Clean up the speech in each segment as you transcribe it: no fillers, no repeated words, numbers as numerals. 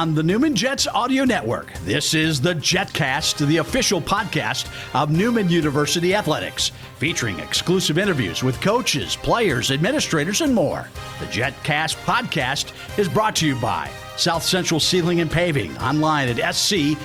on the Newman Jets Audio Network. This is the Jetcast, the official podcast of Newman University Athletics, featuring exclusive interviews with coaches, players, administrators, and more. The Jetcast podcast is brought to you by South Central Ceiling and Paving, online at scsealing.com.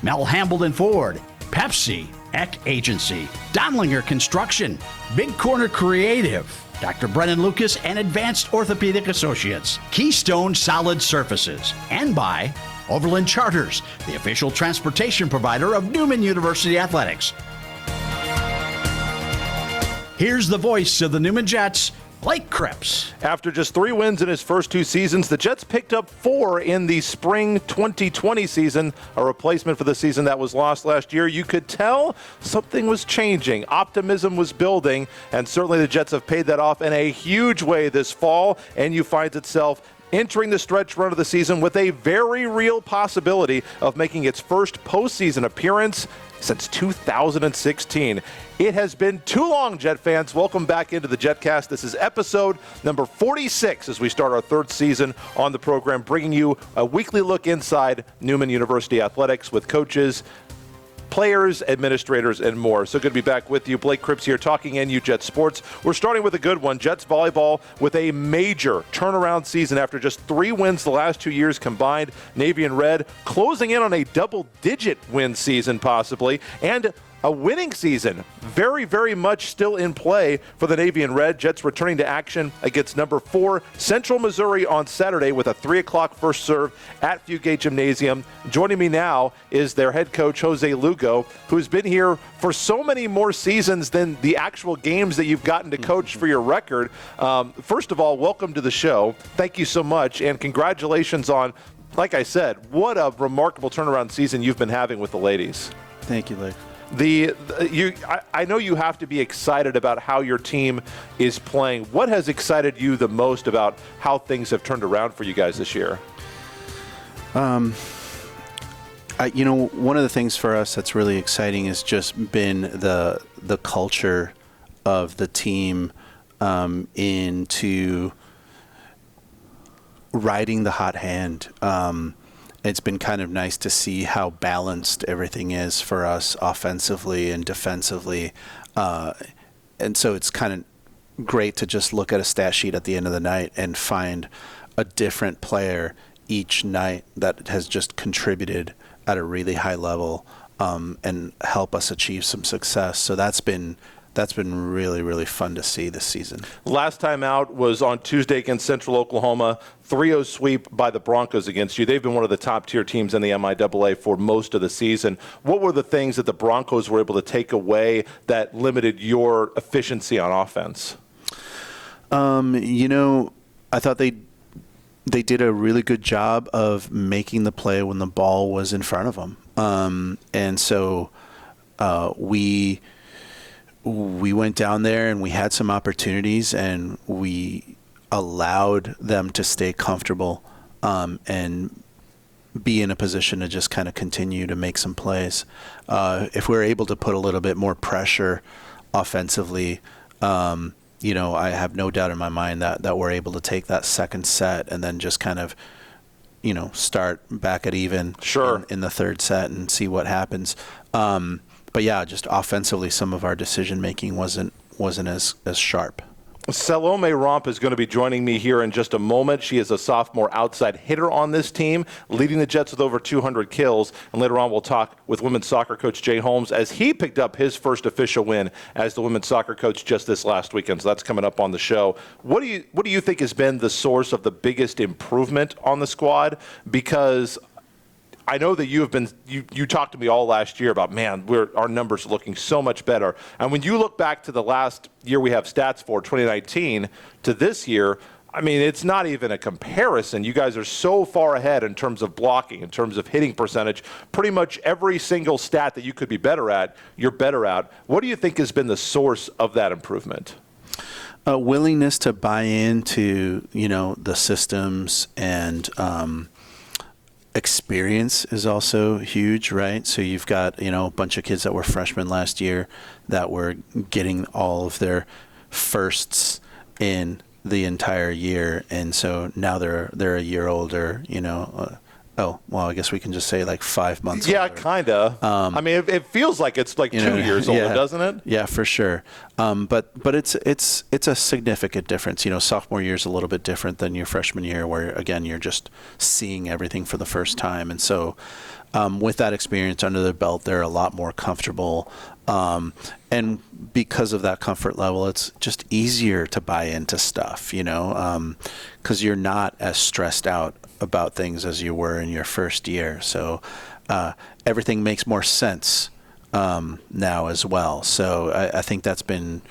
Mel Hambledon Ford, Pepsi, Eck Agency, Donlinger Construction, Big Corner Creative, Dr. Brennan Lucas and Advanced Orthopedic Associates, Keystone Solid Surfaces, and by Overland Charters, the official transportation provider of Newman University Athletics. Here's the voice of the Newman Jets, Blake Cripps. After just 3 wins in his first 2 seasons, the Jets picked up 4 in the spring 2020 season, a replacement for the season that was lost last year. You could tell something was changing. Optimism was building, and certainly the Jets have paid that off in a huge way this fall. NU finds itself entering the stretch run of the season with a very real possibility of making its first postseason appearance since 2016. It has been too long, Jet fans. Welcome back into the Jetcast. This is episode number 46 as we start our 3rd season on the program, bringing you a weekly look inside Newman University Athletics with coaches, players, administrators, and more. So good to be back with you. Blake Cripps here talking NU Jets sports. We're starting with a good one. Jets volleyball with a major turnaround season after just 3 wins the last 2 years combined. Navy and Red closing in on a double-digit win season possibly, and a winning season, very, very much still in play for the Navy and Red. Jets returning to action against number 4 Central Missouri on Saturday with a 3 o'clock first serve at Fugate Gymnasium. Joining me now is their head coach, Jose Lugo, who's been here for so many more seasons than the actual games that you've gotten to coach for your record. First of all, welcome to the show. Thank you so much, and congratulations on, like I said, what a remarkable turnaround season you've been having with the ladies. Thank you, Blake. I know you have to be excited about how your team is playing. What has excited you the most about how things have turned around for you guys this year? One of the things for us that's really exciting has just been the culture of the team into riding the hot hand. It's been kind of nice to see how balanced everything is for us offensively and defensively. And so it's kind of great to just look at a stat sheet at the end of the night and find a different player each night that has just contributed at a really high level and help us achieve some success. So that's been really, really fun to see this season. Last time out was on Tuesday against Central Oklahoma. 3-0 sweep by the Broncos against you. They've been one of the top-tier teams in the MIAA for most of the season. What were the things that the Broncos were able to take away that limited your efficiency on offense? I thought they did a really good job of making the play when the ball was in front of them. And so we went down there and we had some opportunities and we allowed them to stay comfortable and be in a position to just kind of continue to make some plays. If we're able to put a little bit more pressure offensively, I have no doubt in my mind that we're able to take that second set and then just kind of, start back at even in the third set and see what happens. But yeah, just offensively, some of our decision making wasn't as sharp. Salome Romp is going to be joining me here in just a moment. She is a sophomore outside hitter on this team, leading the Jets with over 200 kills. And later on, we'll talk with women's soccer coach Jay Holmes as he picked up his first official win as the women's soccer coach just this last weekend. So that's coming up on the show. What do you think has been the source of the biggest improvement on the squad? Because I know that you talked to me all last year about, man, our numbers are looking so much better. And when you look back to the last year we have stats for, 2019, to this year, I mean, it's not even a comparison. You guys are so far ahead in terms of blocking, in terms of hitting percentage. Pretty much every single stat that you could be better at, you're better at. What do you think has been the source of that improvement? Willingness to buy into, the systems and experience is also huge, right? So you've got, a bunch of kids that were freshmen last year that were getting all of their firsts in the entire year, and so now they're a year older. Oh, well, I guess we can just say like 5 months Yeah, older. kind of. I mean, it feels like it's like 2 years older, doesn't it? Yeah, for sure. But it's a significant difference. Sophomore year is a little bit different than your freshman year, where again you're just seeing everything for the first time, and so with that experience under their belt, they're a lot more comfortable. And because of that comfort level, it's just easier to buy into stuff, because you're not as stressed out about things as you were in your first year. So everything makes more sense now as well. So I think that's been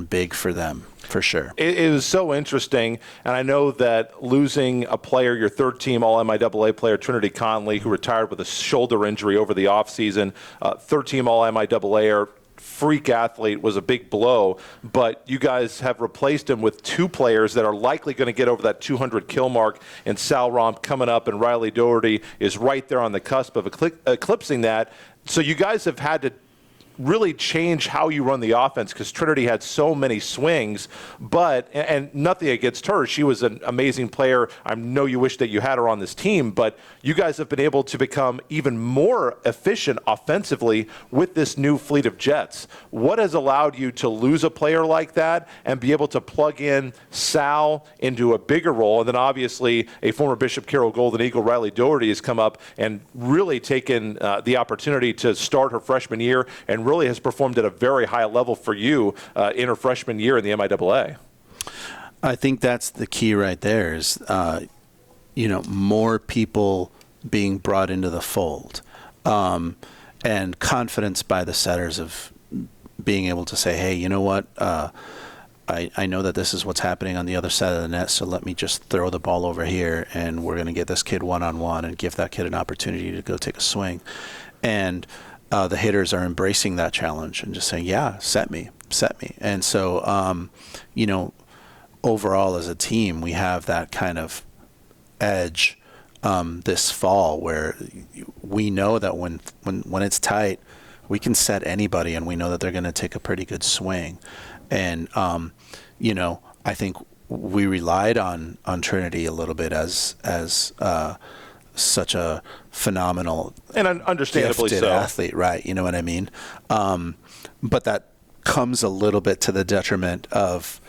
big for them, for sure. It was so interesting, and I know that losing a player, your third-team All-MIAA player, Trinity Conley, who retired with a shoulder injury over the offseason, third-team All-MIAA freak athlete, was a big blow, but you guys have replaced him with two players that are likely going to get over that 200 kill mark, and Sal Romp coming up, and Riley Doherty is right there on the cusp of eclipsing that. So you guys have had to really change how you run the offense, because Trinity had so many swings, and nothing against her. She was an amazing player. I know you wish that you had her on this team, but you guys have been able to become even more efficient offensively with this new fleet of Jets. What has allowed you to lose a player like that and be able to plug in Sal into a bigger role? And then obviously a former Bishop Carroll Golden Eagle, Riley Doherty, has come up and really taken the opportunity to start her freshman year and really has performed at a very high level for you in her freshman year in the MIAA. I think that's the key right there is, more people being brought into the fold, and confidence by the setters of being able to say, hey, you know what, I know that this is what's happening on the other side of the net, so let me just throw the ball over here, and we're going to get this kid one-on-one and give that kid an opportunity to go take a swing. And the hitters are embracing that challenge and just saying, yeah, set me. And so, overall as a team, we have that kind of edge this fall where we know that when it's tight, we can set anybody, and we know that they're going to take a pretty good swing. And, I think we relied on Trinity a little bit as such a phenomenal and understandably gifted so athlete, right? You know what I mean? But that comes a little bit to the detriment of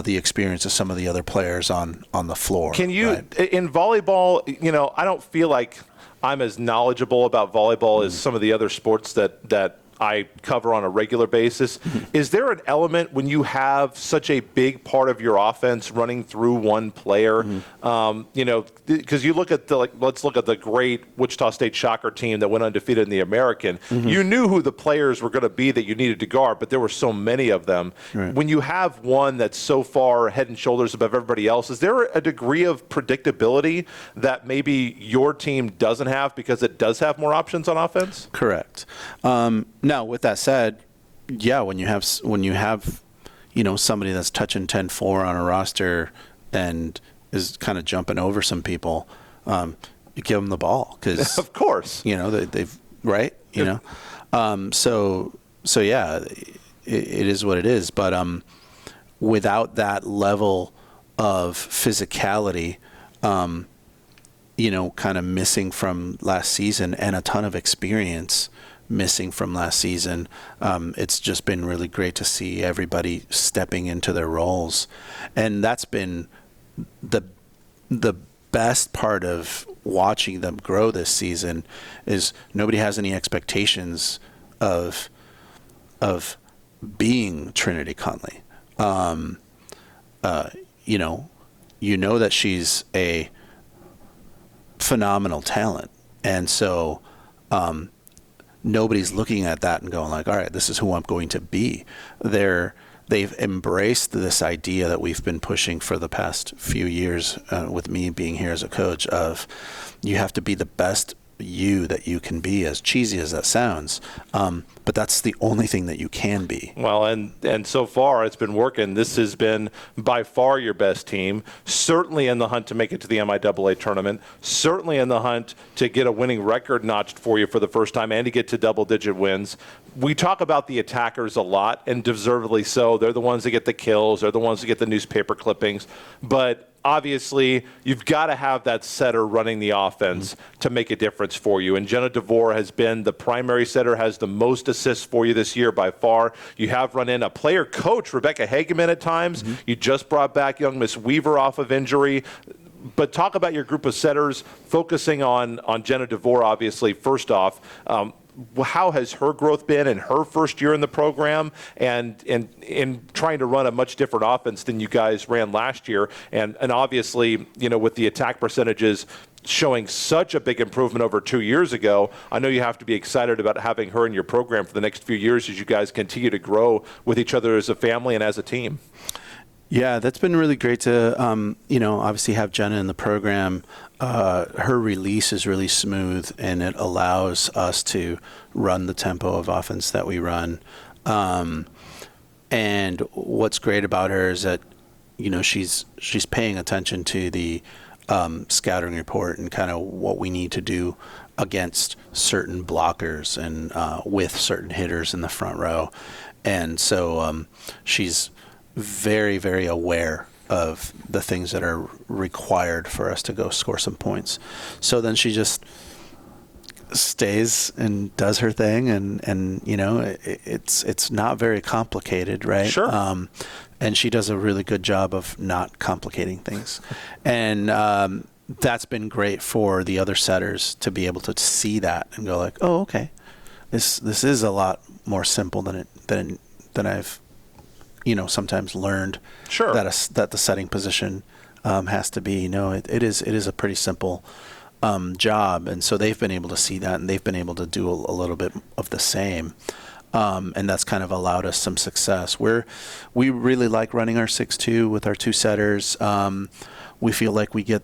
the experience of some of the other players on the floor. Can you, right? in volleyball, I don't feel like I'm as knowledgeable about volleyball as some of the other sports that I cover on a regular basis. Is there an element when you have such a big part of your offense running through one player? Because you look at let's look at the great Wichita State Shocker team that went undefeated in the American. You knew who the players were going to be that you needed to guard, but there were so many of them. Right. When you have one that's so far head and shoulders above everybody else, is there a degree of predictability that maybe your team doesn't have because it does have more options on offense? Correct. Now, with that said, yeah, when you have somebody that's touching 10-4 on a roster and is kind of jumping over some people, you give them the ball because of course they've right. So yeah, it is what it is. But without that level of physicality, kind of missing from last season, and a ton of experience missing from last season, it's just been really great to see everybody stepping into their roles, and that's been the best part of watching them grow this season. Is nobody has any expectations of being Trinity Conley. You know that she's a phenomenal talent, and so nobody's looking at that and going like, all right, this is who I'm going to be. They've embraced this idea that we've been pushing for the past few years with me being here as a coach of you have to be the best you that you can be, as cheesy as that sounds. But that's the only thing that you can be. Well, and so far it's been working. This has been by far your best team, certainly in the hunt to make it to the MIAA tournament, certainly in the hunt to get a winning record notched for you for the first time and to get to double-digit wins. we talk about the attackers a lot, and deservedly so. They're the ones that get the kills. They're the ones that get the newspaper clippings. But obviously, you've got to have that setter running the offense to make a difference for you. And Jenna Devore has been the primary setter, has the most assists for you this year by far. You have run in a player coach, Rebecca Hageman, at times. You just brought back young Miss Weaver off of injury. But talk about your group of setters, focusing on Jenna Devore, obviously, first off. How has her growth been in her first year in the program and in trying to run a much different offense than you guys ran last year? And obviously, with the attack percentages showing such a big improvement over 2 years ago, I know you have to be excited about having her in your program for the next few years as you guys continue to grow with each other as a family and as a team. Yeah, that's been really great to, obviously have Jenna in the program. Her release is really smooth, and it allows us to run the tempo of offense that we run. And what's great about her is that, she's paying attention to the scouting report and kind of what we need to do against certain blockers and with certain hitters in the front row. And so she's very, very aware of the things that are required for us to go score some points. So then she just stays and does her thing, and it's not very complicated, right? Sure. And she does a really good job of not complicating things. And that's been great for the other setters to be able to see that and go like, oh, okay, this is a lot more simple than I've sometimes learned. Sure. that the setting position has to be. It is a pretty simple job, and so they've been able to see that, and they've been able to do a little bit of the same, and that's kind of allowed us some success. We really like running our 6-2 with our two setters. We feel like we get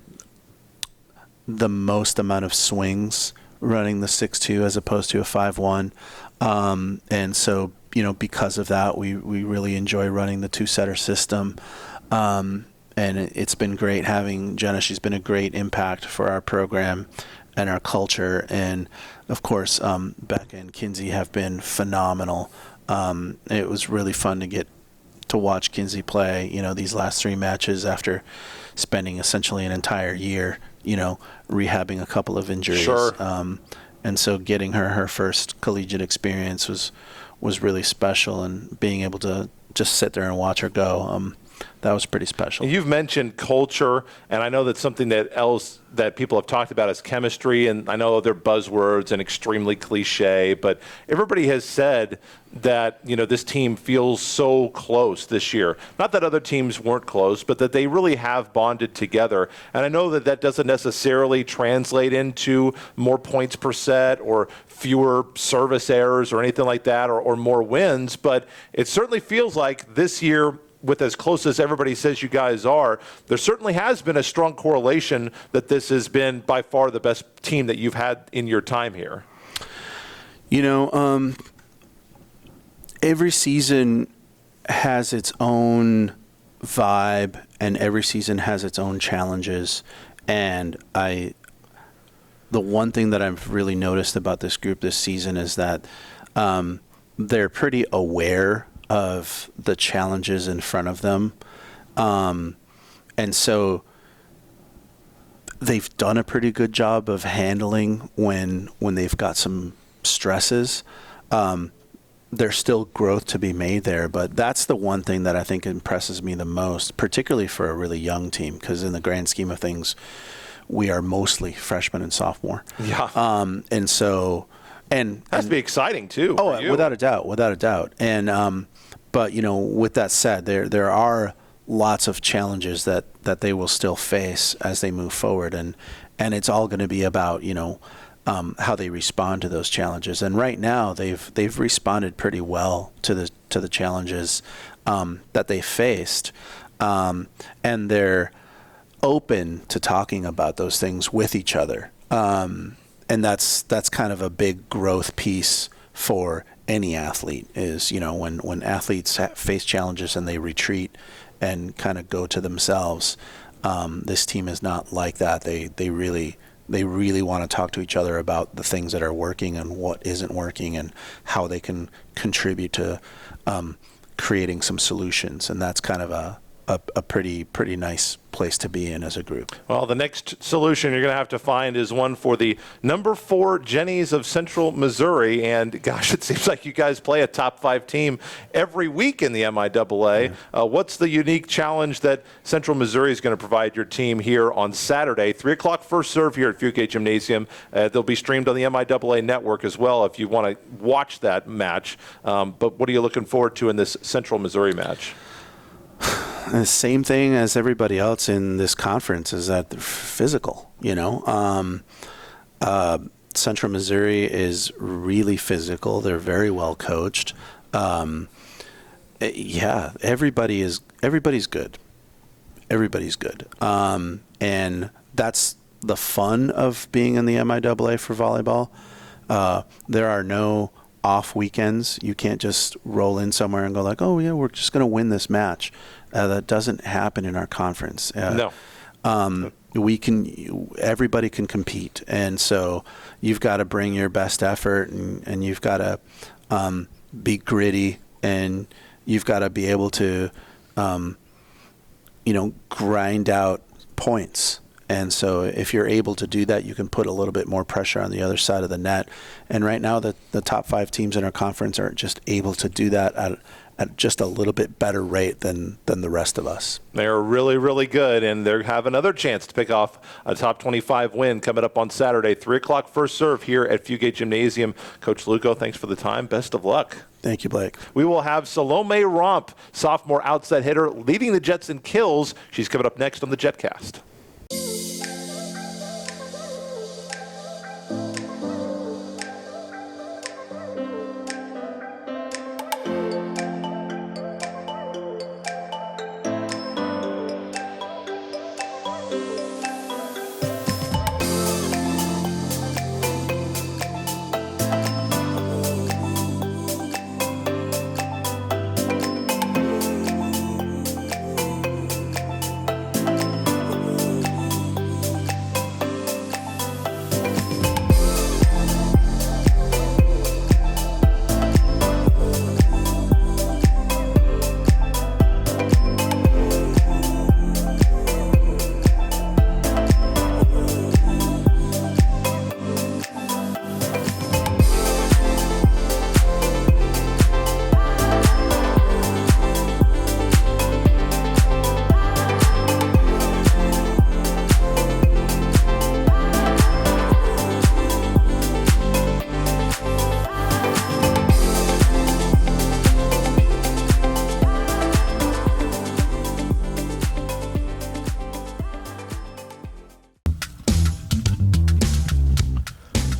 the most amount of swings running the 6-2 as opposed to a 5-1, and so because of that, we really enjoy running the two-setter system. And it's been great having Jenna. She's been a great impact for our program and our culture. And, of course, Becca and Kinsey have been phenomenal. It was really fun to get to watch Kinsey play, these last 3 matches after spending essentially an entire year, rehabbing a couple of injuries. Sure. And so getting her first collegiate experience was really special, and being able to just sit there and watch her go, that was pretty special. You've mentioned culture, and I know that's something that people have talked about as chemistry, and I know they're buzzwords and extremely cliche, but everybody has said that, this team feels so close this year. Not that other teams weren't close, but that they really have bonded together. And I know that doesn't necessarily translate into more points per set or fewer service errors or anything like that, or more wins, but it certainly feels like this year, with as close as everybody says you guys are, there certainly has been a strong correlation that this has been by far the best team that you've had in your time here. Every season has its own vibe, and every season has its own challenges. And the one thing that I've really noticed about this group this season is that they're pretty aware of the challenges in front of them. And so they've done a pretty good job of handling when they've got some stresses. There's still growth to be made there, but that's the one thing that I think impresses me the most, particularly for a really young team, because in the grand scheme of things, we are mostly freshmen and sophomore. Yeah. And so... And has to be exciting too. Oh, without a doubt. And but with that said, there are lots of challenges that they will still face as they move forward, and it's all going to be about how they respond to those challenges. And right now, they've responded pretty well to the challenges that they faced, and they're open to talking about those things with each other. And that's kind of a big growth piece for any athlete is, when athletes face challenges and they retreat and kind of go to themselves. This team is not like that. They really they really want to talk to each other about the things that are working and what isn't working and how they can contribute to creating some solutions. And that's kind of a pretty nice place to be in as a group. Well, the next solution you're going to have to find is one for the number 4 Jennies of Central Missouri. And gosh, it seems like you guys play a top 5 team every week in the MIAA. What's the unique challenge that Central Missouri is going to provide your team here on Saturday? 3 o'clock first serve here at Fugate Gymnasium. They'll be streamed on the MIAA network as well if you want to watch that match. But what are you looking forward to in this Central Missouri match? The same thing as everybody else in this conference is that they're physical, Central Missouri is really physical. They're very well coached. Everybody's good. Everybody's good. And that's the fun of being in the MIAA for volleyball. There are no off weekends. You can't just roll in somewhere and go like, oh yeah, we're just going to win this match. That doesn't happen in our conference. No. Everybody can compete. And so you've got to bring your best effort and you've got to be gritty and you've got to be able to, grind out points. And so if you're able to do that, you can put a little bit more pressure on the other side of the net. And right now, the top 5 teams in our conference are just able to do that at just a little bit better rate than the rest of us. They're really, really good, and they have another chance to pick off a top 25 win coming up on Saturday, 3 o'clock first serve here at Fugate Gymnasium. Coach Lugo, thanks for the time. Best of luck. Thank you, Blake. We will have Salome Romp, sophomore outside hitter, leading the Jets in kills. She's coming up next on the Jetcast.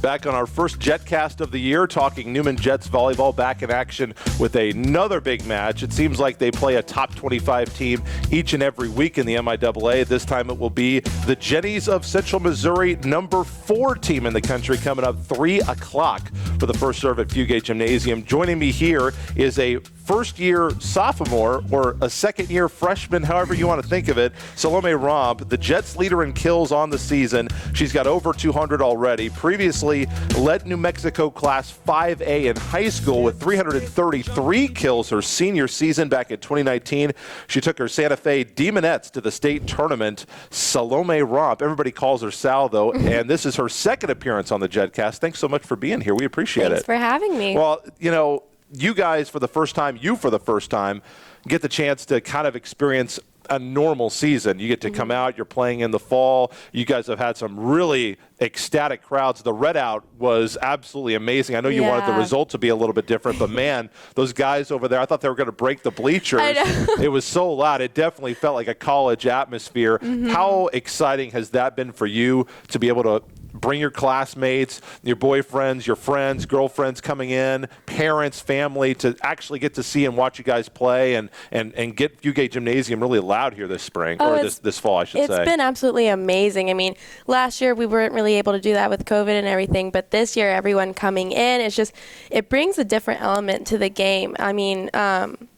Back on our first Jetcast of the year, talking Newman Jets volleyball, back in action with another big match. It seems like they play a top 25 team each and every week in the MIAA. This time it will be the Jennies of Central Missouri, number 4 team in the country, coming up 3 o'clock for the first serve at Fugate Gymnasium. Joining me here is a first-year sophomore or a second-year freshman, however you want to think of it, Salome Romp, the Jets leader in kills on the season. She's got over 200 already. Previously led New Mexico Class 5A in high school with 333 kills her senior season back in 2019. She took her Santa Fe Demonettes to the state tournament. Salome Romp, everybody calls her Sal, though, and this is her second appearance on the Jetcast. Thanks so much for being here. We appreciate it. Thanks for having me. Well, you guys for the first time, get the chance to kind of experience a normal season. You get to come out, you're playing in the fall. You guys have had some really ecstatic crowds. The Red Out was absolutely amazing. I know you wanted the result to be a little bit different, but man, those guys over there, I thought they were going to break the bleachers. I know. It was so loud. It definitely felt like a college atmosphere. How exciting has that been for you to be able to bring your classmates, your boyfriends, your friends, girlfriends coming in, parents, family, to actually get to see and watch you guys play and get Fugate Gymnasium really loud here this spring, or this fall, I should say. It's been absolutely amazing. I mean, last year we weren't really able to do that with COVID and everything, but this year everyone coming in, it brings a different element to the game. I mean,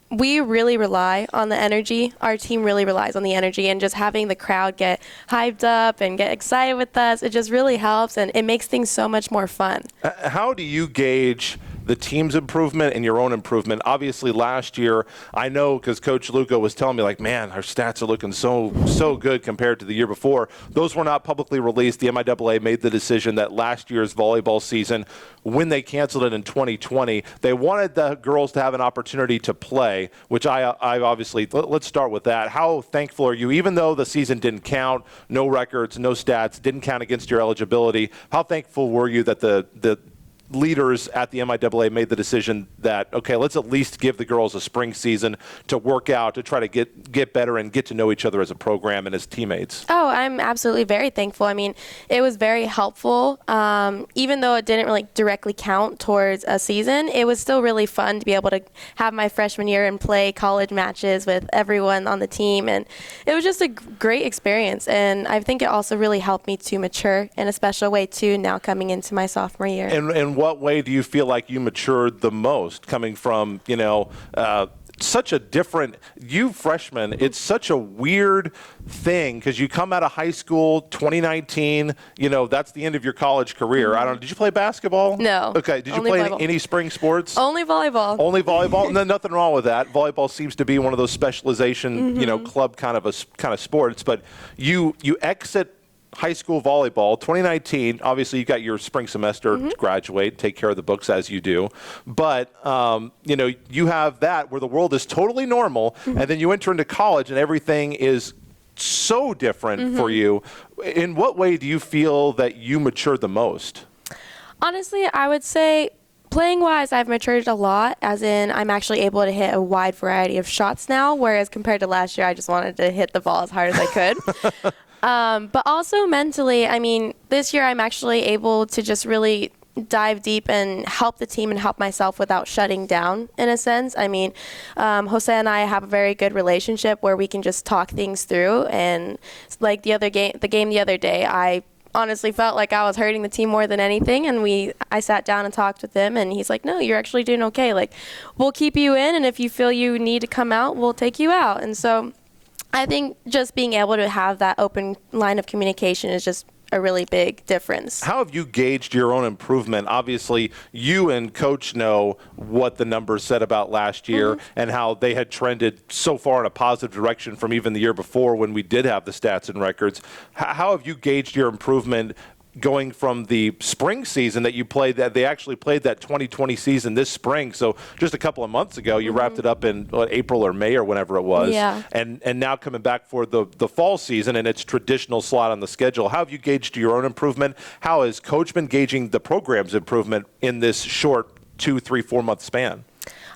we really rely on the energy. Our team really relies on the energy, and just having the crowd get hyped up and get excited with us, it just really helps, and it makes things so much more fun. How do you gauge the team's improvement and your own improvement? Obviously, last year, I know because Coach Lugo was telling me, like, man, our stats are looking so good compared to the year before. Those were not publicly released. The MIAA made the decision that last year's volleyball season, when they canceled it in 2020, they wanted the girls to have an opportunity to play, which I obviously, let's start with that. How thankful are you, even though the season didn't count, no records, no stats, didn't count against your eligibility, how thankful were you that the leaders at the MIAA made the decision that, okay, let's at least give the girls a spring season to work out, to try to get better and get to know each other as a program and as teammates? Oh, I'm absolutely very thankful. I mean, it was very helpful. Even though it didn't really directly count towards a season, it was still really fun to be able to have my freshman year and play college matches with everyone on the team. And it was just a great experience. And I think it also really helped me to mature in a special way, too, now coming into my sophomore year. And what way do you feel like you matured the most, coming from, such a different, you freshmen, it's such a weird thing because you come out of high school, 2019, that's the end of your college career. I don't know, did you play basketball? No. Okay, did you Only play volleyball. any spring sports? Only volleyball. Only volleyball? And then nothing wrong with that. Volleyball seems to be one of those specialization, club kind of sports, but you exit high school volleyball, 2019, obviously you got your spring semester to graduate, take care of the books as you do. But, you have that where the world is totally normal, and then you enter into college and everything is so different for you. In what way do you feel that you matured the most? Honestly, I would say playing-wise, I've matured a lot, as in I'm actually able to hit a wide variety of shots now, whereas compared to last year, I just wanted to hit the ball as hard as I could. But also mentally, I mean, this year I'm actually able to just really dive deep and help the team and help myself without shutting down, in a sense. I mean, Jose and I have a very good relationship where we can just talk things through. And like the game the other day, I honestly felt like I was hurting the team more than anything, and I sat down and talked with him, and he's like, no, you're actually doing okay. Like, we'll keep you in, and if you feel you need to come out, we'll take you out. And so I think just being able to have that open line of communication is just a really big difference. How have you gauged your own improvement? Obviously, you and Coach know what the numbers said about last year and how they had trended so far in a positive direction from even the year before when we did have the stats and records. How have you gauged your improvement going from the spring season that you played, that they actually played that 2020 season this spring? So just a couple of months ago, you wrapped it up in April or May or whenever it was. Yeah. And now coming back for the fall season and its traditional slot on the schedule. How have you gauged your own improvement? How has Coach been gauging the program's improvement in this short 2, 3, 4 month span?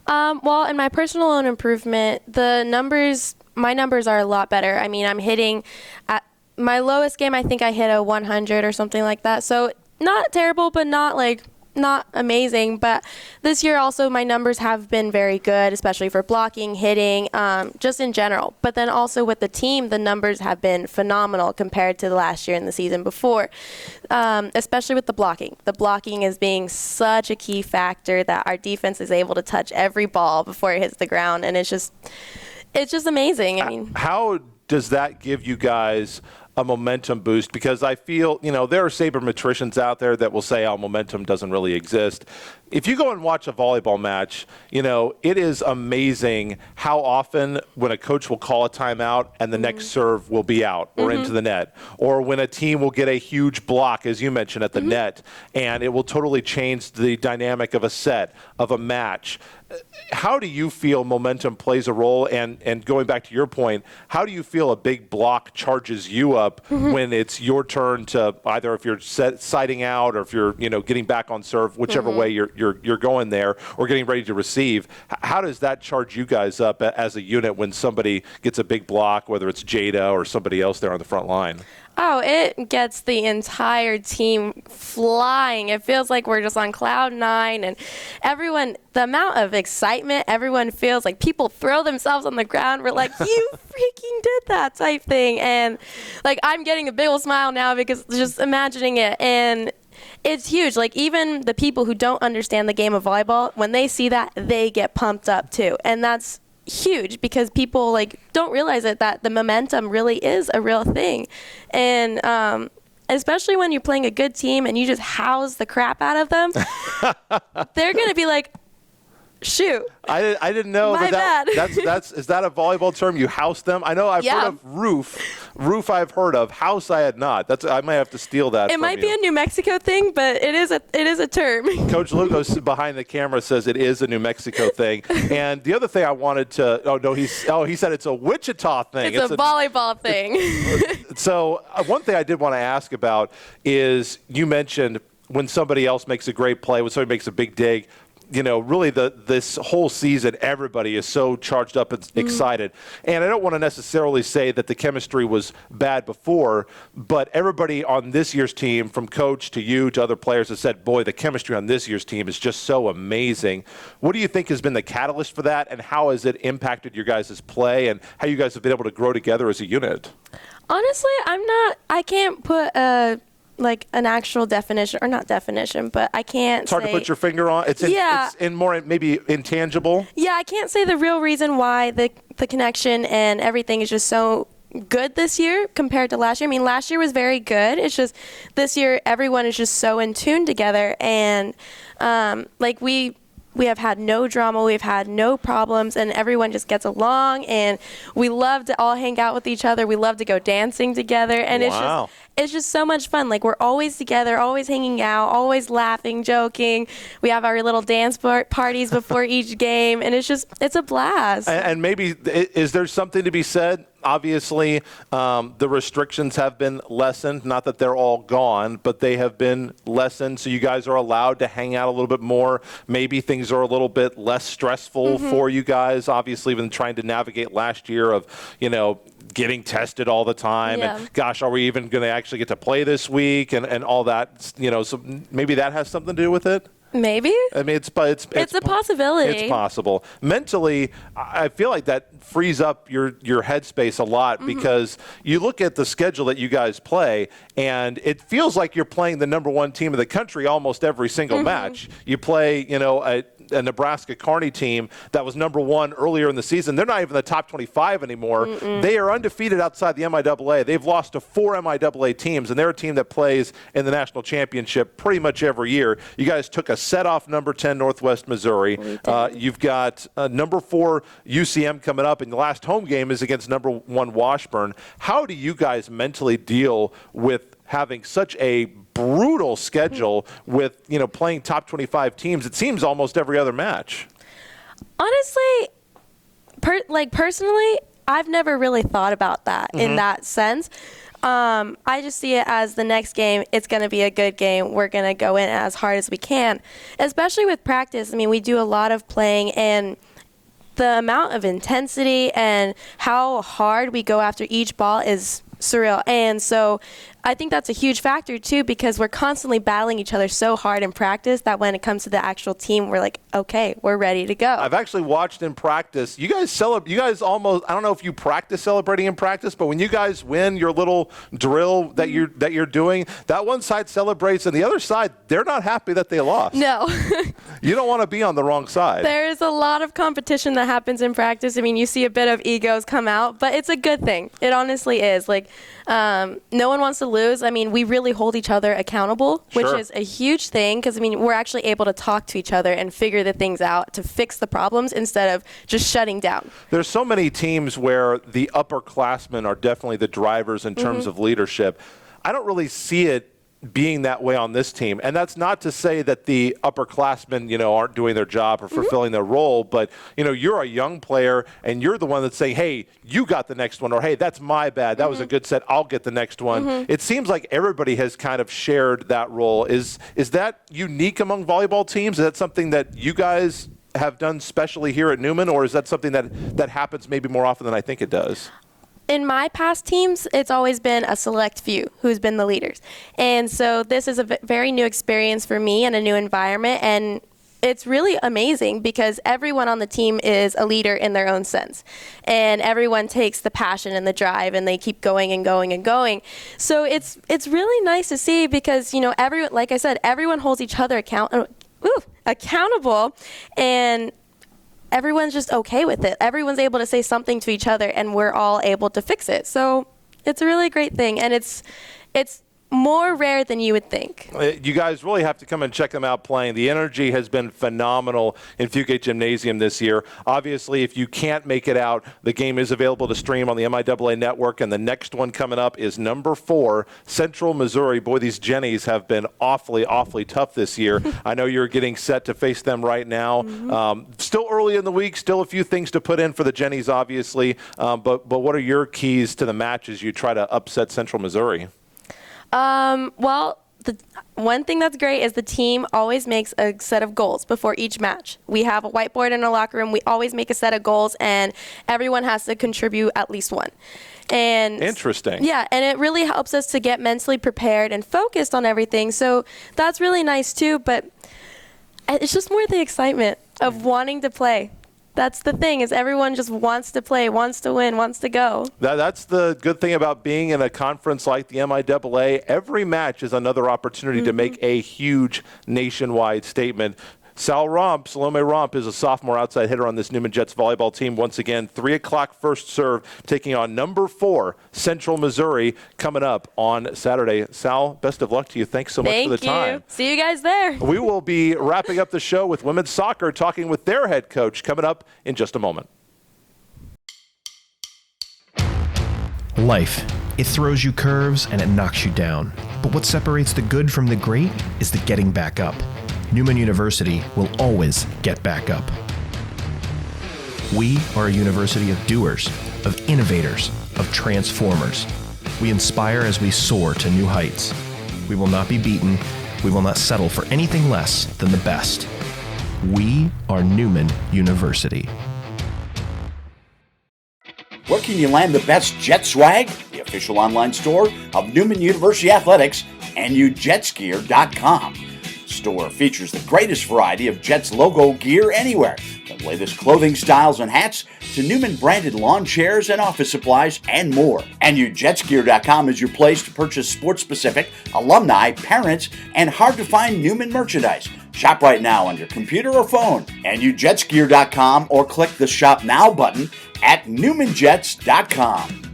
Well, in my personal own improvement, my numbers are a lot better. I mean, I'm hitting at my lowest game, I think I hit a 100 or something like that. So not terrible, but not amazing. But this year also my numbers have been very good, especially for blocking, hitting, just in general. But then also with the team, the numbers have been phenomenal compared to the last year and the season before, especially with the blocking. The blocking is being such a key factor that our defense is able to touch every ball before it hits the ground. And it's just amazing. I mean, how does that give you guys a momentum boost? Because I feel, there are sabermetricians out there that will say, momentum doesn't really exist. If you go and watch a volleyball match, it is amazing how often when a coach will call a timeout and the next serve will be out or into the net, or when a team will get a huge block, as you mentioned, at the net, and it will totally change the dynamic of a set, of a match. How do you feel momentum plays a role? And going back to your point, how do you feel a big block charges you up when it's your turn to either, if you're siding out or if you're getting back on serve, whichever way you're going there, or getting ready to receive? How does that charge you guys up as a unit when somebody gets a big block, whether it's Jada or somebody else there on the front line? Oh, it gets the entire team flying. It feels like we're just on cloud nine, and everyone, the amount of excitement everyone feels, like people throw themselves on the ground. We're like, you freaking did that type thing. And like, I'm getting a big old smile now because just imagining it. And it's huge. Like, even the people who don't understand the game of volleyball, when they see that, they get pumped up too. And that's huge because people like don't realize it, that the momentum really is a real thing. And especially when you're playing a good team and you just house the crap out of them, they're going to be like, shoot. I didn't know My bad. Is that a volleyball term? You house them? I know I've heard of roof. Roof I've heard of. House I had not. I might have to steal that. It might be a New Mexico thing, but it is a term. Coach Lugo behind the camera says it is a New Mexico thing. And the other thing I wanted to he said it's a Wichita thing. It's a volleyball thing. So one thing I did want to ask about is you mentioned when somebody else makes a great play, when somebody makes a big dig, really this whole season, everybody is so charged up and excited. And I don't want to necessarily say that the chemistry was bad before, but everybody on this year's team, from coach to you to other players, has said, boy, the chemistry on this year's team is just so amazing. What do you think has been the catalyst for that, and how has it impacted your guys' play and how you guys have been able to grow together as a unit? Honestly, I can't put an actual definition, or not definition, but I can't It's hard to put your finger on. It's in more maybe intangible. Yeah, I can't say the real reason why the connection and everything is just so good this year compared to last year. I mean, last year was very good. It's just this year everyone is just so in tune together, and we have had no drama, we've had no problems, and everyone just gets along, and we love to all hang out with each other. We love to go dancing together, and it's just so much fun. Like, we're always together, always hanging out, always laughing, joking. We have our little dance parties before each game, and it's a blast. And maybe, is there something to be said? Obviously, the restrictions have been lessened. Not that they're all gone, but they have been lessened. So you guys are allowed to hang out a little bit more. Maybe things are a little bit less stressful for you guys. Obviously, even trying to navigate last year of, getting tested all the time. Yeah. And gosh, are we even going to actually get to play this week and all that? So maybe that has something to do with it. Maybe. I mean, it's a possibility. It's possible. Mentally, I feel like that frees up your headspace a lot because you look at the schedule that you guys play, and it feels like you're playing the number one team in the country almost every single match. You play, a Nebraska Kearney team that was number one earlier in the season. They're not even the top 25 anymore. They are undefeated outside the MIAA. They've lost to 4 MIAA teams, and they're a team that plays in the national championship pretty much every year. You guys took a set off number 10 Northwest Missouri. You've got number 4 UCM coming up, and the last home game is against number 1 Washburn. How do you guys mentally deal with having such a brutal schedule with, playing top 25 teams? It seems almost every other match. Honestly, personally, I've never really thought about that in that sense. I just see it as the next game, it's going to be a good game. We're going to go in as hard as we can, especially with practice. I mean, we do a lot of playing, and the amount of intensity and how hard we go after each ball is surreal. And so I think that's a huge factor too, because we're constantly battling each other so hard in practice that when it comes to the actual team, we're like, okay, we're ready to go. I've actually watched in practice. You guys almost, I don't know if you practice celebrating in practice, but when you guys win your little drill that you're doing, that one side celebrates and the other side, they're not happy that they lost. No. You don't want to be on the wrong side. There's a lot of competition that happens in practice. I mean, you see a bit of egos come out, but it's a good thing. It honestly is. Like, no one wants to lose. I mean, we really hold each other accountable, which is a huge thing because, I mean, we're actually able to talk to each other and figure the things out to fix the problems instead of just shutting down. There's so many teams where the upperclassmen are definitely the drivers in terms of leadership. I don't really see it being that way on this team. And that's not to say that the upperclassmen, aren't doing their job or fulfilling their role, but, you're a young player and you're the one that's saying, hey, you got the next one, or hey, that's my bad. That was a good set. I'll get the next one. It seems like everybody has kind of shared that role. Is that unique among volleyball teams? Is that something that you guys have done specially here at Newman, or is that something that happens maybe more often than I think it does? In my past teams, it's always been a select few who's been the leaders. And so this is a very new experience for me and a new environment. And it's really amazing because everyone on the team is a leader in their own sense. And everyone takes the passion and the drive and they keep going and going and going. So it's really nice to see because, like I said, everyone holds each other accountable. And everyone's just okay with it. Everyone's able to say something to each other, and we're all able to fix it. So it's a really great thing, and it's more rare than you would think. You guys really have to come and check them out playing. The energy has been phenomenal in Fugate Gymnasium this year. Obviously, if you can't make it out, the game is available to stream on the MIAA network, and the next one coming up is number 4, Central Missouri. Boy, these Jennies have been awfully, awfully tough this year. I know you're getting set to face them right now. Still early in the week, still a few things to put in for the Jennies, obviously. But what are your keys to the match as you try to upset Central Missouri? Well, the one thing that's great is the team always makes a set of goals before each match. We have a whiteboard in our locker room. We always make a set of goals, and everyone has to contribute at least one. And interesting. Yeah, and it really helps us to get mentally prepared and focused on everything. So that's really nice too, but it's just more the excitement of wanting to play. That's the thing, is everyone just wants to play, wants to win, wants to go. That's the good thing about being in a conference like the MIAA. Every match is another opportunity to make a huge nationwide statement. Sal Romp, Salome Romp, is a sophomore outside hitter on this Newman Jets volleyball team. Once again, 3 o'clock first serve, taking on number 4, Central Missouri, coming up on Saturday. Sal, best of luck to you. Thanks so much for the time. Thank you. See you guys there. We will be wrapping up the show with women's soccer, talking with their head coach, coming up in just a moment. Life. It throws you curves and it knocks you down. But what separates the good from the great is the getting back up. Newman University will always get back up. We are a university of doers, of innovators, of transformers. We inspire as we soar to new heights. We will not be beaten. We will not settle for anything less than the best. We are Newman University. Where can you land the best Jet swag? The official online store of Newman University Athletics and newjetsgear.com. Store features the greatest variety of Jets logo gear anywhere, from the latest clothing styles and hats to Newman branded lawn chairs and office supplies and more. And newjetsgear.com is your place to purchase sports specific, alumni, parents, and hard to find Newman merchandise. Shop right now on your computer or phone at newjetsgear.com or click the Shop Now button at newmanjets.com.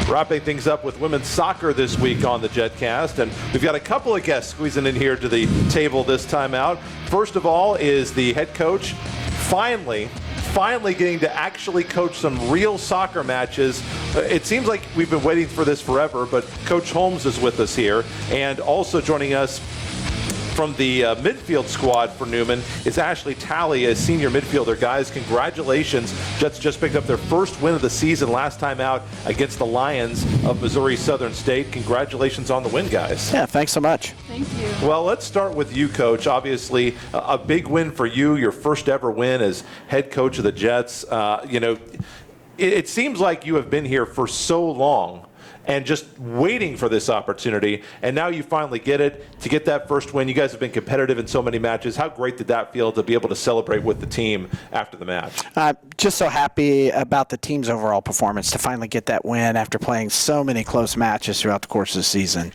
Wrapping things up with women's soccer this week on the Jetcast, and we've got a couple of guests squeezing in here to the table this time out. First of all is the head coach, finally getting to actually coach some real soccer matches. It seems like we've been waiting for this forever, but Coach Holmes is with us here, and also joining us from the midfield squad for Newman is Ashley Talley, a senior midfielder. Guys, congratulations. Jets just picked up their first win of the season last time out against the Lions of Missouri Southern State. Congratulations on the win, guys. Yeah, thanks so much. Thank you. Well, let's start with you, Coach. Obviously, a big win for you, your first ever win as head coach of the Jets. It seems like you have been here for so long and just waiting for this opportunity, and now you finally get it, to get that first win. You guys have been competitive in so many matches. How great did that feel to be able to celebrate with the team after the match? Just so happy about the team's overall performance to finally get that win after playing so many close matches throughout the course of the season.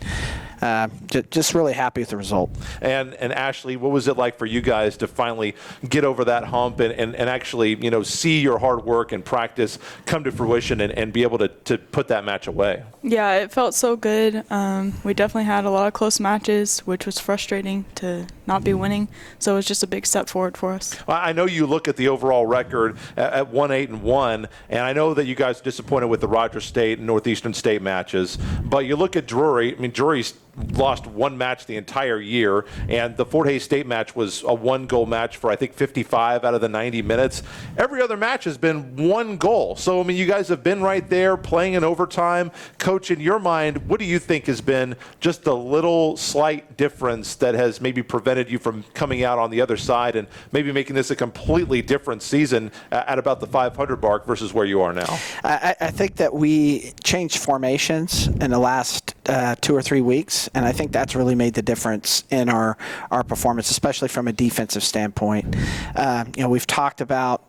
Just really happy with the result. And Ashley, what was it like for you guys to finally get over that hump and actually, see your hard work and practice come to fruition and be able to put that match away? Yeah, it felt so good. We definitely had a lot of close matches, which was frustrating to not be winning. So it was just a big step forward for us. Well, I know you look at the overall record at 1-8-1, and I know that you guys are disappointed with the Rogers State and Northeastern State matches, but you look at Drury. Drury's lost one match the entire year, and the Fort Hays State match was a one-goal match for, I think, 55 out of the 90 minutes. Every other match has been one goal. So, you guys have been right there playing in overtime. Coach, in your mind, what do you think has been just the little slight difference that has maybe prevented you from coming out on the other side and maybe making this a completely different season at about the 500 mark versus where you are now? I think that we changed formations in the last 2 or 3 weeks, and I think that's really made the difference in our performance, especially from a defensive standpoint. We've talked about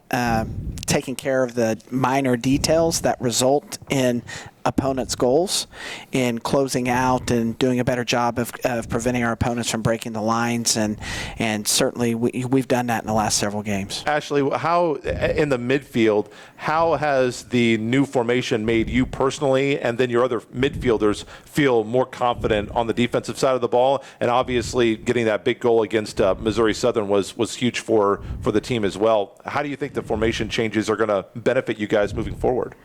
taking care of the minor details that result in opponents' goals in closing out and doing a better job of preventing our opponents from breaking the lines, and certainly we've done that in the last several games. Ashley, how in the midfield, how has the new formation made you personally and then your other midfielders feel more confident on the defensive side of the ball? And obviously getting that big goal against Missouri Southern was huge for the team as well. How do you think the formation changes are going to benefit you guys moving forward?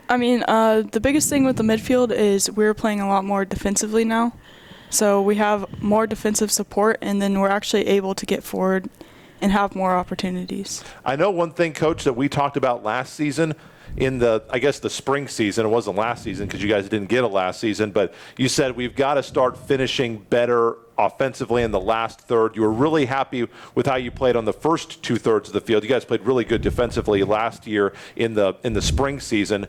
I mean, the biggest thing with the midfield is we're playing a lot more defensively now. So we have more defensive support, and then we're actually able to get forward and have more opportunities. I know one thing, Coach, that we talked about last season in the spring season. It wasn't last season because you guys didn't get it last season, but you said we've got to start finishing better offensively in the last third. You were really happy with how you played on the first 2/3 of the field. You guys played really good defensively last year in the spring season.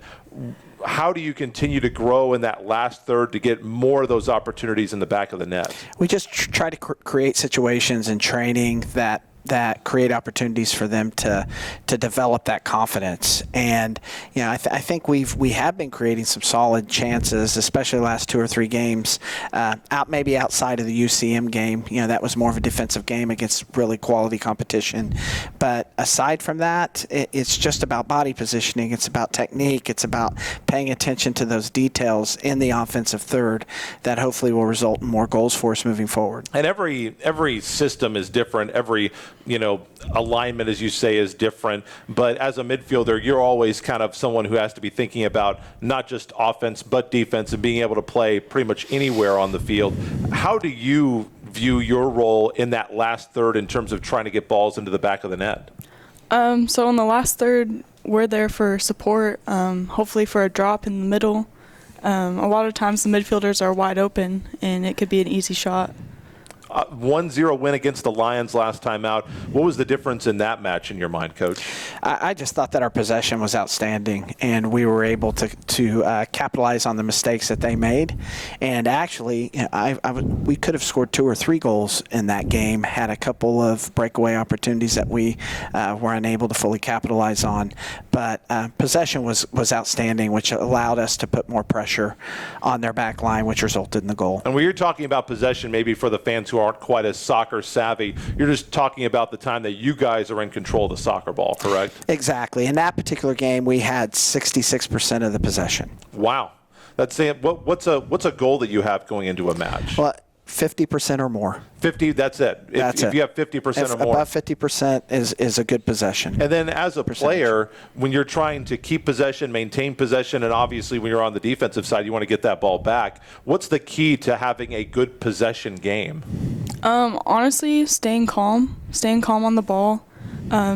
How do you continue to grow in that last third to get more of those opportunities in the back of the net? We just try to create situations in training that create opportunities for them to develop that confidence. And I think we have been creating some solid chances, especially the last 2 or 3 games, maybe outside of the UCM game. That was more of a defensive game against really quality competition. But aside from that, it's just about body positioning. It's about technique. It's about paying attention to those details in the offensive third that hopefully will result in more goals for us moving forward. And every system is different. Every alignment, as you say, is different. But as a midfielder, you're always kind of someone who has to be thinking about not just offense but defense and being able to play pretty much anywhere on the field. How do you view your role in that last third in terms of trying to get balls into the back of the net? So in the last third, we're there for support, hopefully for a drop in the middle. A lot of times the midfielders are wide open, and it could be an easy shot. 1-0 win against the Lions last time out. What was the difference in that match in your mind, Coach? I just thought that our possession was outstanding, and we were able to capitalize on the mistakes that they made. And actually, we could have scored 2 or 3 goals in that game, had a couple of breakaway opportunities that we were unable to fully capitalize on. But possession was outstanding, which allowed us to put more pressure on their back line, which resulted in the goal. And when you're talking about possession, maybe for the fans who aren't quite as soccer savvy, you're just talking about the time that you guys are in control of the soccer ball, correct? Exactly. In that particular game, we had 66% of the possession. Wow. That's saying what's a goal that you have going into a match? Well, 50% or more. 50, that's it. If you have 50% or more. Above 50% is a good possession. And then as a player, when you're trying to keep possession, maintain possession, and obviously when you're on the defensive side, you want to get that ball back. What's the key to having a good possession game? Honestly, staying calm on the ball,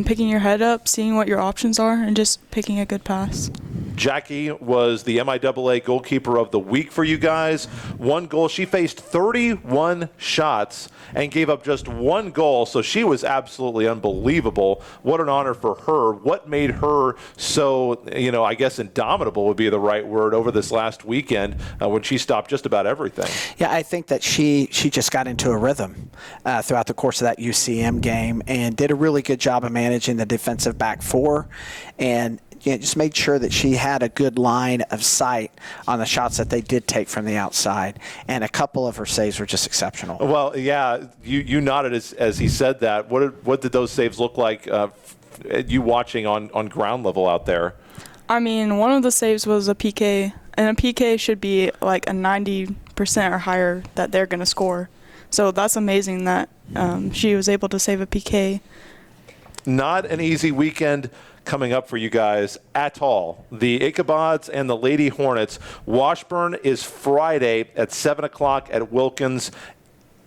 picking your head up, seeing what your options are, and just picking a good pass. Jackie was the MIAA goalkeeper of the week for you guys. 1 goal. She faced 31 shots and gave up just 1 goal, so she was absolutely unbelievable. What an honor for her. What made her so, I guess indomitable would be the right word over this last weekend when she stopped just about everything? Yeah, I think that she just got into a rhythm throughout the course of that UCM game and did a really good job of managing the defensive back four, and just made sure that she had a good line of sight on the shots that they did take from the outside. And a couple of her saves were just exceptional. Well, yeah, you nodded as he said that. What did those saves look like, you watching on ground level out there? I mean, one of the saves was a PK, and a PK should be like a 90% or higher that they're going to score. So that's amazing that she was able to save a PK. Not an easy weekend coming up for you guys at all. The Ichabods and the Lady Hornets. Washburn is Friday at 7 o'clock at Wilkins.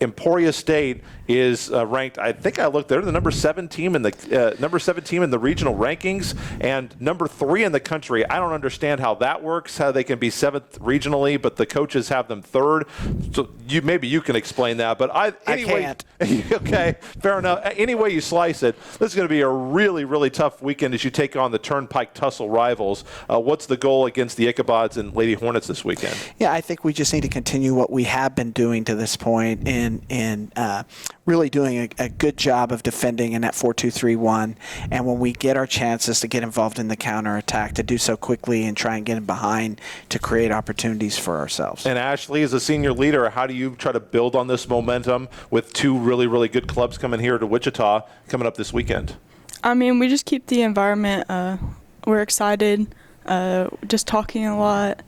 Emporia State is ranked, I think I looked, they're the number 7 team in the regional rankings and number 3 in the country. I don't understand how that works, how they can be 7th regionally, but the coaches have them 3rd. So maybe you can explain that. But I can't. Okay, fair enough. Any way you slice it, this is going to be a really, really tough weekend as you take on the Turnpike Tussle rivals. What's the goal against the Ichabods and Lady Hornets this weekend? Yeah, I think we just need to continue what we have been doing to this point in in really doing a good job of defending in that 4-2-3-1. And when we get our chances to get involved in the counterattack, to do so quickly and try and get in behind to create opportunities for ourselves. And Ashley, as a senior leader, how do you try to build on this momentum with two really, really good clubs coming here to Wichita coming up this weekend? I mean, we just keep the environment. We're excited, just talking a lot.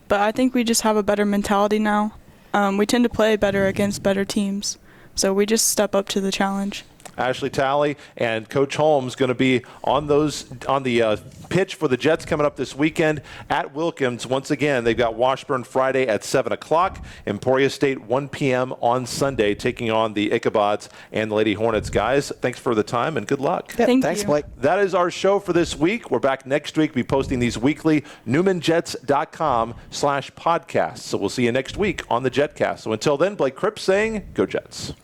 But I think we just have a better mentality now. We tend to play better against better teams. So we just step up to the challenge. Ashley Talley and Coach Holmes going to be on the pitch for the Jets coming up this weekend at Wilkins. Once again, they've got Washburn Friday at 7 o'clock, Emporia State 1 p.m. on Sunday, taking on the Ichabods and the Lady Hornets. Guys, thanks for the time and good luck. Yeah, Thanks, thanks, Blake. That is our show for this week. We're back next week. We'll be posting these weekly, newmanjets.com/podcasts. So we'll see you next week on the Jetcast. So until then, Blake Cripps saying, go Jets.